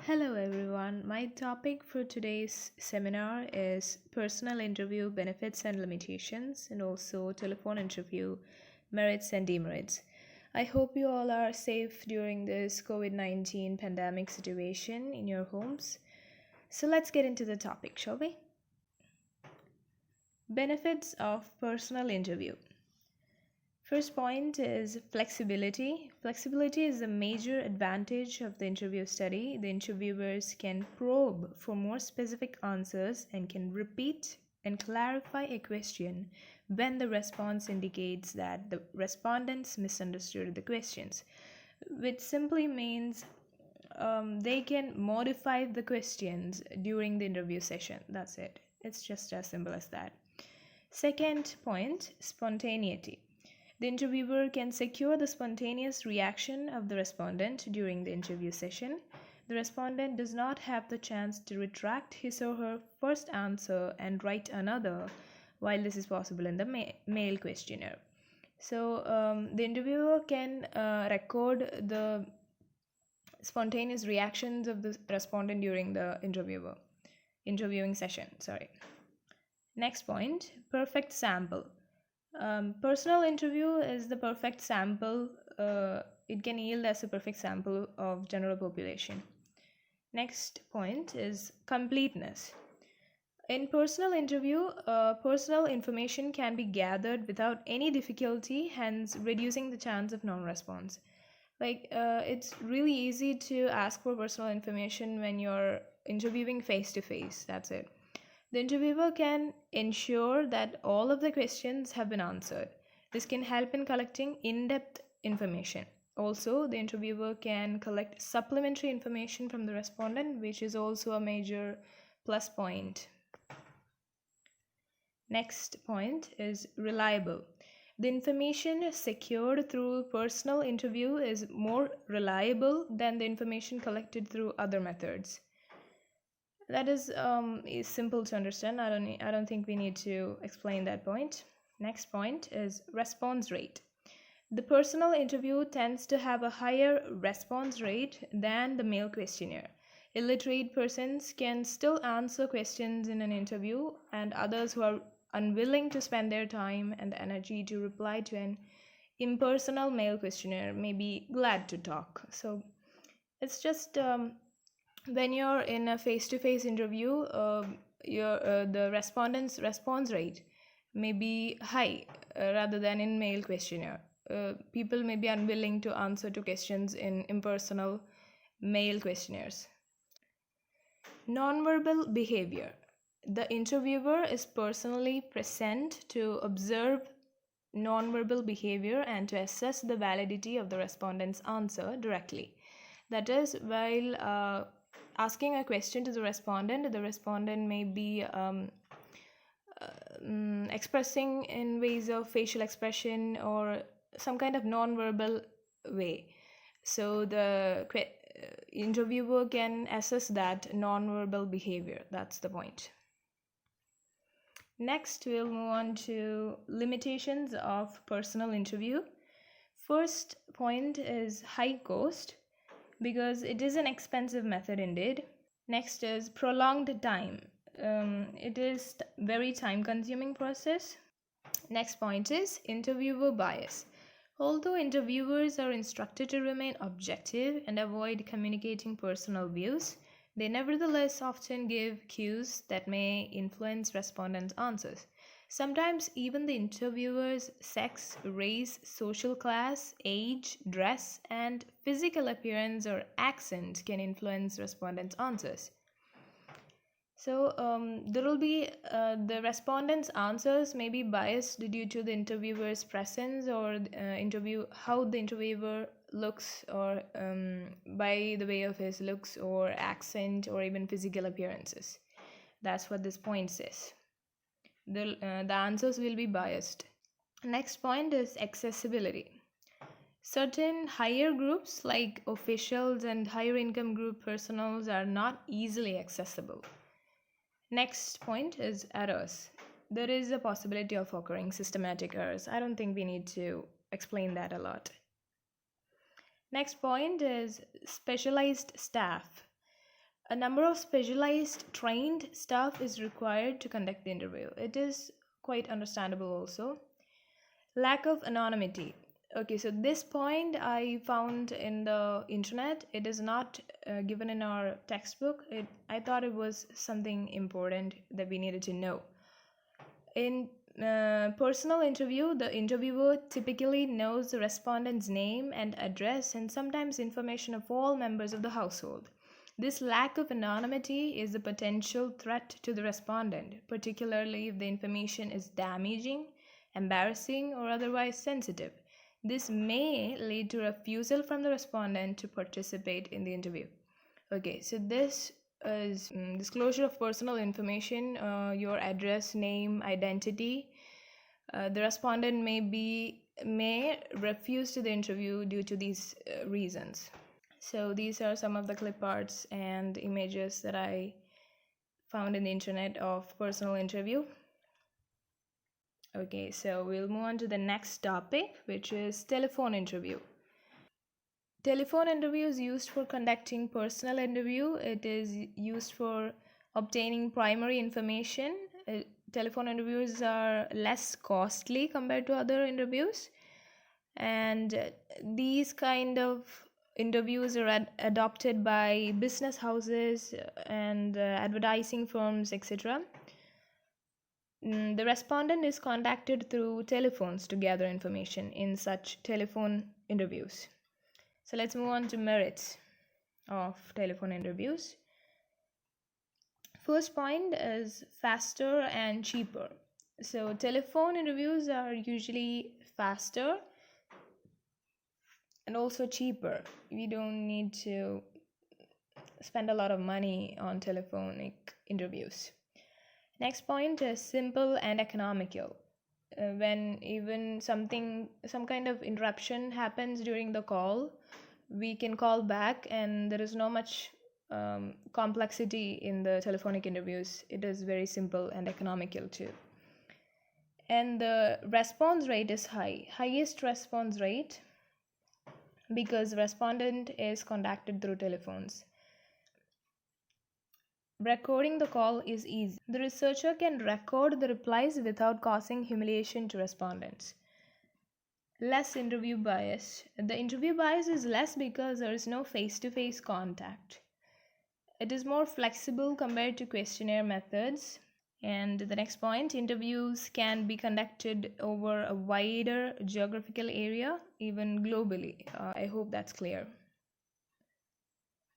Hello everyone. My topic for today's seminar is personal interview benefits and limitations, and also telephone interview merits and demerits. I hope you all are safe during this COVID-19 pandemic situation in your homes. So let's get into the topic, shall we? Benefits of personal interview. First point is flexibility. Flexibility is a major advantage of the interview study. The interviewers can probe for more specific answers and can repeat and clarify a question when the response indicates that the respondents misunderstood the questions, which simply means they can modify the questions during the interview session. That's it. It's just as simple as that. Second point, spontaneity. The interviewer can secure the spontaneous reaction of the respondent during the interview session. The respondent does not have the chance to retract his or her first answer and write another, while this is possible in the mail questionnaire. So, the interviewer can record the spontaneous reactions of the respondent during the interviewing session. Next point, perfect sample. Personal interview is the perfect sample. It can yield as a perfect sample of general population. Next point is completeness. In personal interview, personal information can be gathered without any difficulty, hence reducing the chance of non-response. It's really easy to ask for personal information when you're interviewing face to face. That's it. The interviewer can ensure that all of the questions have been answered. This can help in collecting in-depth information. Also, the interviewer can collect supplementary information from the respondent, which is also a major plus point. Next point is reliable. The information secured through personal interview is more reliable than the information collected through other methods. That is simple to understand. I don't think we need to explain that point. Next point is response rate. The personal interview tends to have a higher response rate than the mail questionnaire. Illiterate persons can still answer questions in an interview, and others who are unwilling to spend their time and energy to reply to an impersonal mail questionnaire may be glad to talk. So it's just when you're in a face-to-face interview, the respondent's response rate may be high rather than in mail questionnaire. People may be unwilling to answer to questions in impersonal mail questionnaires. Nonverbal behavior. The interviewer is personally present to observe nonverbal behavior and to assess the validity of the respondent's answer directly. That is, while asking a question to the respondent may be expressing in ways of facial expression or some kind of non-verbal way. So the interviewer can assess that non-verbal behavior. That's the point. Next, we'll move on to limitations of personal interview. First point is high cost, because it is an expensive method indeed. Next is prolonged time. It is very time consuming process. Next point is interviewer bias. Although interviewers are instructed to remain objective and avoid communicating personal views, they nevertheless often give cues that may influence respondents' answers. Sometimes even the interviewer's sex, race, social class, age, dress, and physical appearance or accent can influence respondents' answers. So there will be the respondents' answers may be biased due to the interviewer's presence or how the interviewer looks, or by the way of his looks or accent or even physical appearances. That's what this point says. The answers will be biased. Next point is accessibility. Certain higher groups like officials and higher income group personnels are not easily accessible. Next point is errors. There is a possibility of occurring systematic errors. I don't think we need to explain that a lot. Next point is specialized staff. A number of specialized trained staff is required to conduct the interview. It is quite understandable also. Lack of anonymity. Okay, so this point I found in the internet. It is not given in our textbook. I thought it was something important that we needed to know. In personal interview, the interviewer typically knows the respondent's name and address and sometimes information of all members of the household. This lack of anonymity is a potential threat to the respondent, particularly if the information is damaging, embarrassing, or otherwise sensitive. This may lead to refusal from the respondent to participate in the interview. Okay, so this is disclosure of personal information, your address, name, identity. The respondent may refuse to the interview due to these reasons. So these are some of the clip arts and images that I found in the internet of personal interview. Okay, so we'll move on to the next topic, which is telephone interview. Telephone interview is used for conducting personal interview. It is used for obtaining primary information. Telephone interviews are less costly compared to other interviews, and these kind of interviews are adopted by business houses and advertising firms, etc. The respondent is contacted through telephones to gather information in such telephone interviews. So let's move on to merits of telephone interviews. First point is faster and cheaper. So telephone interviews are usually faster and also cheaper. We don't need to spend a lot of money on telephonic interviews. Next point is simple and economical. When even some kind of interruption happens during the call, we can call back, and there is no much complexity in the telephonic interviews. It is very simple and economical too. And the response rate is highest response rate, because respondent is contacted through telephones. Recording the call is easy. The researcher can record the replies without causing humiliation to respondents. Less interview bias. The interview bias is less because there is no face-to-face contact. It is more flexible compared to questionnaire methods. And the next point, interviews can be conducted over a wider geographical area, even globally. I hope that's clear.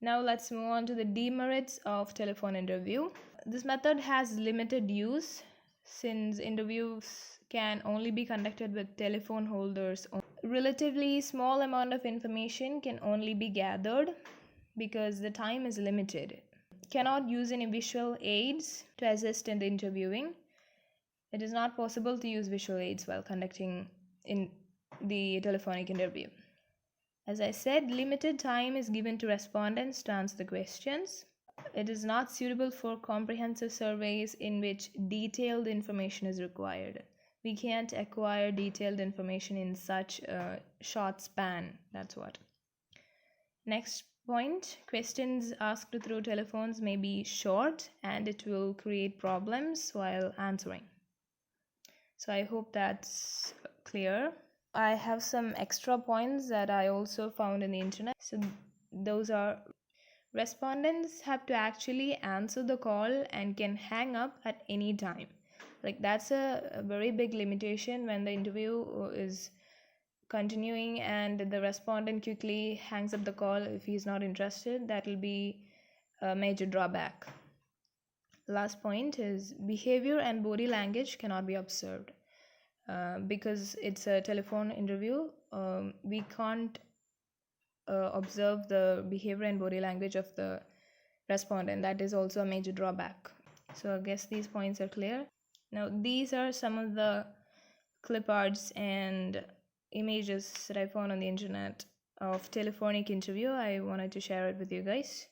Now let's move on to the demerits of telephone interview. This method has limited use since interviews can only be conducted with telephone holders. Relatively small amount of information can only be gathered because the time is limited. Cannot use any visual aids to assist in the interviewing. It is not possible to use visual aids while conducting in the telephonic interview. As I said, limited time is given to respondents to answer the questions. It is not suitable for comprehensive surveys in which detailed information is required. We can't acquire detailed information in such a short span. That's what. Next point, questions asked through telephones may be short and it will create problems while answering. So I hope that's clear. I have some extra points that I also found in the internet. So those are: respondents have to actually answer the call and can hang up at any time. Like that's a very big limitation. When the interview is continuing and the respondent quickly hangs up the call if he's not interested, that will be a major drawback. Last point is behavior and body language cannot be observed. Because it's a telephone interview, we can't observe the behavior and body language of the respondent. That is also a major drawback. So I guess these points are clear. Now these are some of the clip arts and images that I found on the internet of telephonic interview. I wanted to share it with you guys.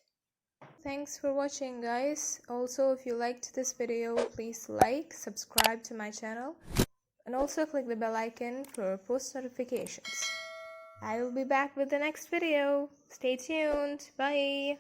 Thanks for watching, guys. Also, if you liked this video, please like, subscribe to my channel, and also click the bell icon for post notifications. I will be back with the next video. Stay tuned. Bye.